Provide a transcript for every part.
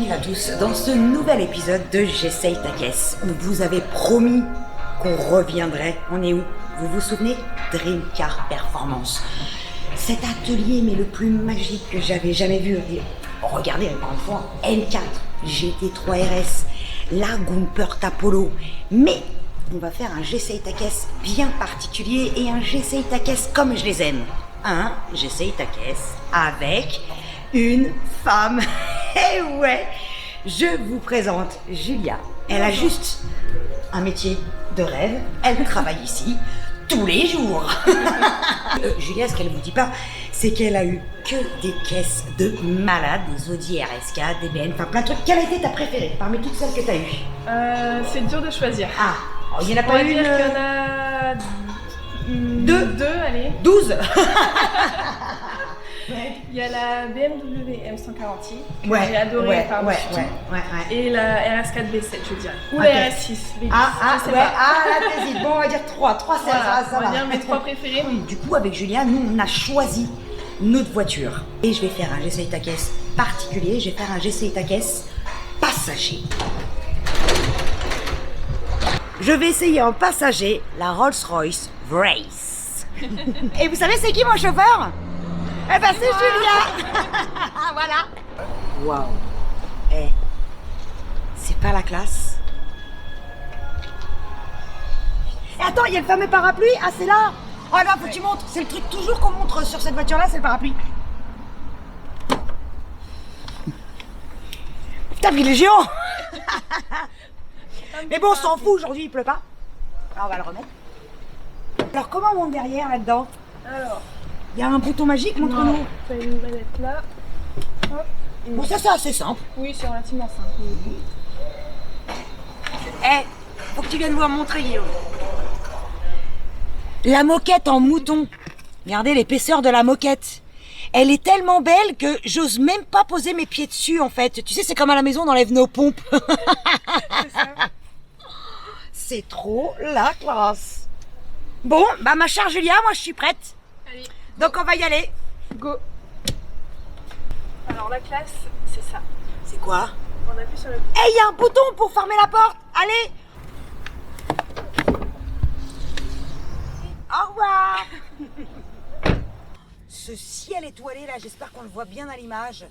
bienvenue à tous dans ce nouvel épisode de J'essaye ta caisse. On vous avait promis qu'on reviendrait. On est où? Vous vous souvenez? Dream Car Performance. Cet atelier, mais le plus magique que j'avais jamais vu. Et regardez, encore une fois, N4, GT3 RS, la Gumpert Apollo. Mais on va faire un J'essaye ta caisse bien particulier et un J'essaye ta caisse comme je les aime. Un J'essaye ta caisse avec une femme. Eh ouais, je vous présente Julia. Elle a juste un métier de rêve. Elle travaille ici tous les jours. Julia, ce qu'elle ne vous dit pas, c'est qu'elle a eu que des caisses de malades, des Audi RS4, des BM, enfin plein de trucs. Quelle a été ta préférée parmi toutes celles que tu as eues? C'est dur de choisir. Ah, il n'y en a On pas va une. dire qu'il y en a deux, allez. 12. Il y a la BMW M140i que Ouais, j'ai adorée ouais, par-dessus tout. ouais. Et la RS4 B7, je veux dire. Ou Ok. la RS6 B10, je sais pas. Là t'hésites. Bon, on va dire 3. 3, ça, Voilà, ça on va va. dire mes trois préférés. Du coup, avec Julia, nous, on a choisi notre voiture. Et je vais faire un J'essaye ta caisse particulier. Je vais faire un J'essaye ta caisse passager. Je vais essayer en passager la Rolls-Royce Wraith. Et vous savez, c'est qui mon chauffeur? Eh ben, c'est Julia. Voilà. Waouh. Eh, c'est pas la classe. Et attends, il y a le fameux parapluie. Ah, c'est là. Oh là, faut que tu montres. C'est le truc toujours qu'on montre sur cette voiture-là, c'est le parapluie. Putain, mais il est géant. Mais bon, on s'en fout aujourd'hui, il pleut pas. Alors, on va le remettre. Alors, comment on monte derrière là-dedans? Alors, Il y a un bouton magique, montre-nous. tu as une manette là. Hop. Bon, ça, c'est assez simple. Oui, c'est relativement simple. Eh, faut que tu viennes voir montrer, Guillaume. La moquette en mouton. Regardez l'épaisseur de la moquette. Elle est tellement belle que j'ose même pas poser mes pieds dessus, en fait. Tu sais, c'est comme à la maison, on enlève nos pompes. C'est ça. C'est trop la classe. Bon, bah ma chère Julia, moi je suis prête. Allez, Donc on va y aller. go. Alors la classe, c'est ça. C'est quoi? On appuie sur le... Eh, il y a un bouton pour fermer la porte. Allez. Au revoir. Ce ciel étoilé là, j'espère qu'on le voit bien à l'image.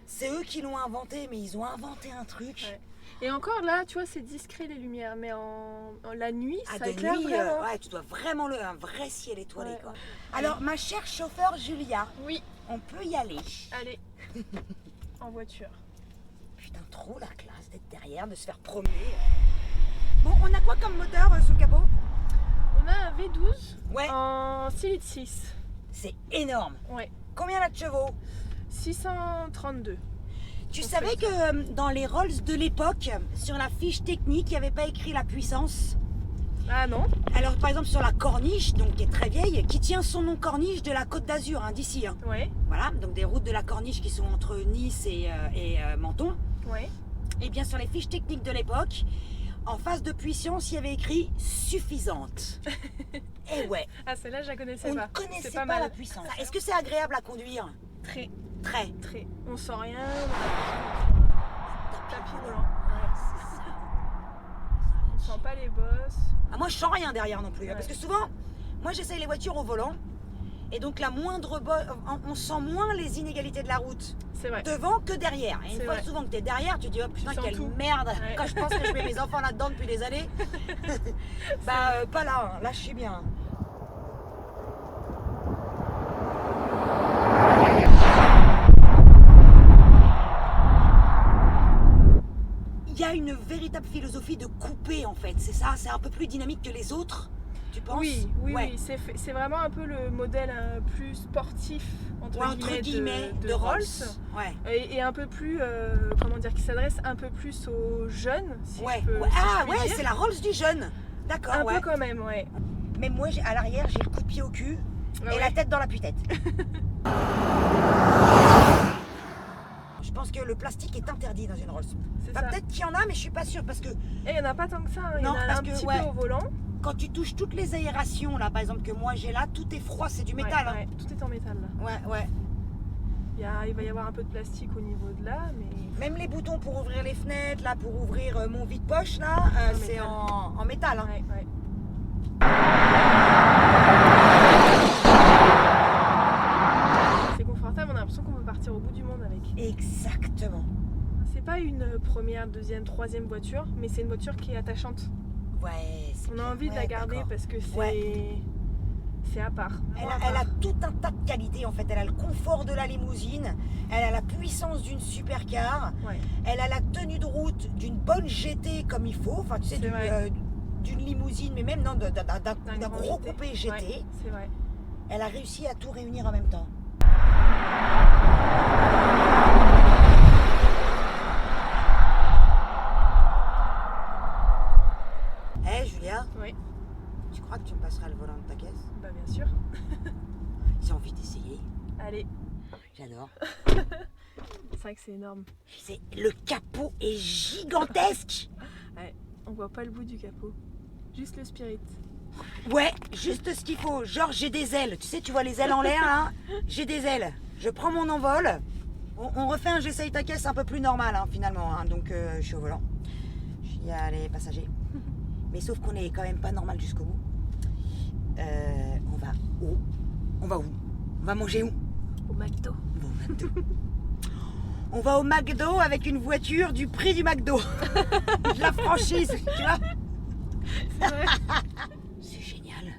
C'est eux qui l'ont inventé, mais ils ont inventé un truc. Ouais. Et encore là, tu vois, c'est discret les lumières, mais la nuit, Ah, ça de éclaire nuit, vraiment. ouais, tu dois vraiment un vrai ciel étoilé, Ouais. quoi. Alors, ma chère chauffeur Julia, Oui, on peut y aller. allez, en voiture. Putain, trop la classe d'être derrière, de se faire promener. Bon, on a quoi comme moteur sous le capot? On a un V12 Ouais. en 6 litres 6. C'est énorme. Ouais, Combien là de chevaux? 632. Tu En savais fait. que dans les Rolls de l'époque, sur la fiche technique, il n'y avait pas écrit la puissance? Ah non? Alors, par exemple, sur la corniche, donc qui est très vieille, qui tient son nom corniche de la Côte d'Azur, hein, d'ici. Hein. Ouais, Voilà, donc des routes de la corniche qui sont entre Nice et Menton. ouais. Et bien sur les fiches techniques de l'époque, en phase de puissance, il y avait écrit suffisante. Et ouais, Ah celle-là, je la connaissais on pas. ne connaissait C'est pas mal. la puissance. Est-ce que c'est agréable à conduire? Très, Très. très. On sent rien. Tapis roulant. Ouais. On sent pas les bosses. Ah, moi je sens rien derrière non plus, hein, Ouais. parce que souvent, moi j'essaye les voitures au volant, et donc la moindre on sent moins les inégalités de la route C'est vrai. devant que derrière. Et une C'est fois vrai. souvent que tu es derrière, tu te dis oh putain Tu sens quelle tout. merde. Ouais. Quand je pense que je mets mes enfants là-dedans depuis des années, pas là, hein. Là je suis bien. Il y a une véritable philosophie de couper en fait, c'est ça, c'est un peu plus dynamique que les autres, tu penses? Oui, oui, Ouais. oui. C'est vraiment un peu le modèle plus sportif entre, Ouais, entre guillemets, de Rolls. Ouais. Et un peu plus, comment dire, qui s'adresse un peu plus aux jeunes, si Ouais. je peux, Ouais. si Ah je puis ouais, dire. c'est la Rolls du jeune. D'accord, Un ouais. peu quand même, ouais. Mais moi, à l'arrière, j'ai le coup de pied au cul Ah et ouais. la tête dans la putette. Je pense que le plastique est interdit dans une Rolls. C'est Bah, ça. peut-être qu'il y en a, mais je suis pas sûre parce que Et il n'y en a pas tant que ça, hein. Il y Non, en a parce un que, petit ouais. peu au volant. quand tu touches toutes les aérations là, par exemple que moi j'ai là, tout est froid, c'est du métal. Ouais, tout est en métal là. Ouais, ouais. Il va y avoir un peu de plastique au niveau de là, mais... Même les boutons pour ouvrir les fenêtres, là, pour ouvrir mon vide-poche, là, c'est métal. en métal. Hein. Ouais. C'est confortable, on a l'impression qu'on peut partir au bout du monde avec. Exactement. C'est pas une première, deuxième, troisième voiture, mais c'est une voiture qui est attachante. Ouais. On a envie de la garder parce que c'est... Ouais. C'est à part. Elle a tout un tas de qualités en fait. Elle a le confort de la limousine, elle a la puissance d'une supercar, Ouais. elle a la tenue de route d'une bonne GT comme il faut. Enfin, tu sais, d'une limousine, mais même non, d'un gros GT. coupé GT. Ouais, c'est vrai. Elle a réussi à tout réunir en même temps. Hé Julia, Oui, tu crois que tu me passeras le volant de ta caisse? bah bien sûr. J'ai envie d'essayer. Allez, J'adore. c'est vrai que c'est énorme. Le capot est gigantesque. On voit pas le bout du capot. Juste le spirit. Ouais, juste ce qu'il faut. Genre, j'ai des ailes. Tu sais, tu vois les ailes en l'air, là? J'ai des ailes. Je prends mon envol. On refait un j'essaye ta caisse un peu plus normal, hein, finalement. Hein. Donc, je suis au volant. Je suis les passagers. Mais sauf qu'on est quand même pas normal jusqu'au bout. On va où? On va où? On va manger où? Au McDo. On va au McDo. On va au McDo avec une voiture du prix du McDo. De la franchise, tu vois? C'est vrai. C'est génial.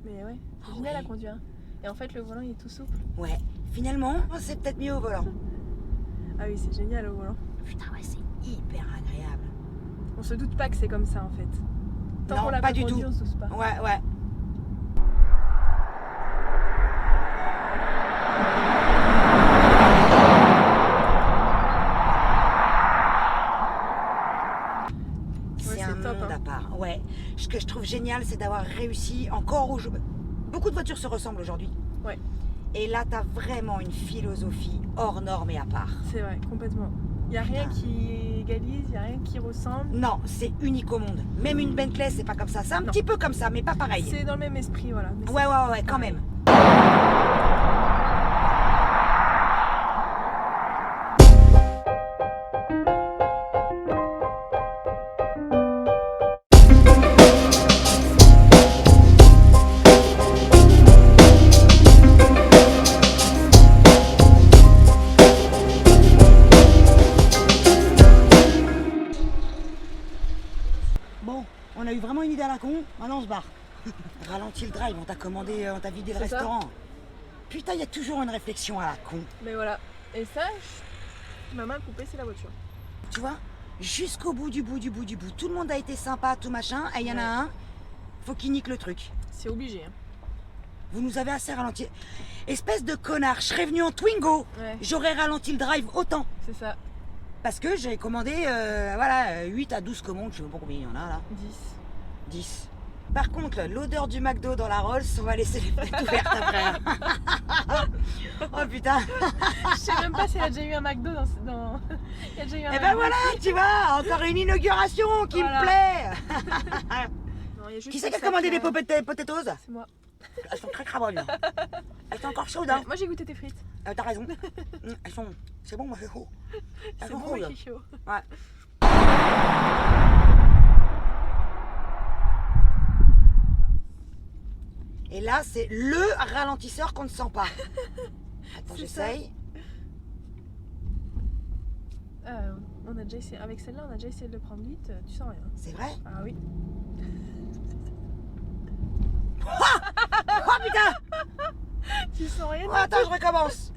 Mais ouais, c'est Ah génial ouais. à conduire. Et en fait, le volant il est tout souple. Ouais, finalement, c'est peut-être mieux au volant. Ah oui, c'est génial au volant. Putain, ouais, c'est hyper agréable. On se doute pas que c'est comme ça en fait. Tant Non, qu'on l'a pas pas du conduit, tout. on se doute pas. Ouais, ouais. C'est un top, monde hein. à part. Ouais. Ce que je trouve génial, c'est d'avoir réussi encore aujourd'hui. Beaucoup de voitures se ressemblent aujourd'hui. Ouais. Et là, t'as vraiment une philosophie hors norme et à part. C'est vrai, complètement. Il n'y a rien qui égalise, il n'y a rien qui ressemble. Non, c'est unique au monde. Même une Bentley, c'est pas comme ça. C'est un Non. petit peu comme ça, mais pas pareil. C'est dans le même esprit, voilà. Mais Ouais, c'est- ouais, ouais, quand pareil. même. Bon, on a eu vraiment une idée à la con, maintenant on se barre. Ralentis le drive, on t'a commandé, on t'a vidé le C'est ça. restaurant. Putain, il y a toujours une réflexion à la con. Mais voilà. Et ça, ma main coupée, c'est la voiture. Tu vois, jusqu'au bout du bout du bout du bout. Tout le monde a été sympa, tout machin, et il y en a Ouais. un, faut qu'il nique le truc. C'est obligé. Hein. Vous nous avez assez ralenti. Espèce de connard, je serais venu en Twingo, Ouais, j'aurais ralenti le drive autant. c'est ça. Parce que j'ai commandé, voilà, 8 à 12 commandes, je sais pas combien il y en a là. 10. 10. Par contre, l'odeur du McDo dans la Rolls, on va laisser les fenêtres ouvertes après. Oh putain. Je sais même pas s'il y a déjà eu un McDo dans... Il y a déjà eu un Et ben McDo voilà, ici. tu vois, encore une inauguration qui Voilà. me plaît. Non, il y a juste Qui c'est le qui a sac, commandé des potatoes? C'est moi. Elles sont très crabonnes. Elles sont encore chaudes, hein. Moi j'ai goûté tes frites. T'as raison. Elles sont... C'est bon, moi c'est chaud. Elles C'est sont bon, mais chaudes. c'est chaud. Ouais. Et là, c'est le ralentisseur qu'on ne sent pas. Attends, C'est j'essaye. On a déjà essayé... Avec celle-là, on a déjà essayé de le prendre vite. Tu sens rien. C'est vrai? Ah oui. Oh putain! Tu sens rien? Oh, attends, je recommence.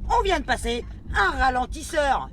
On vient de passer un ralentisseur.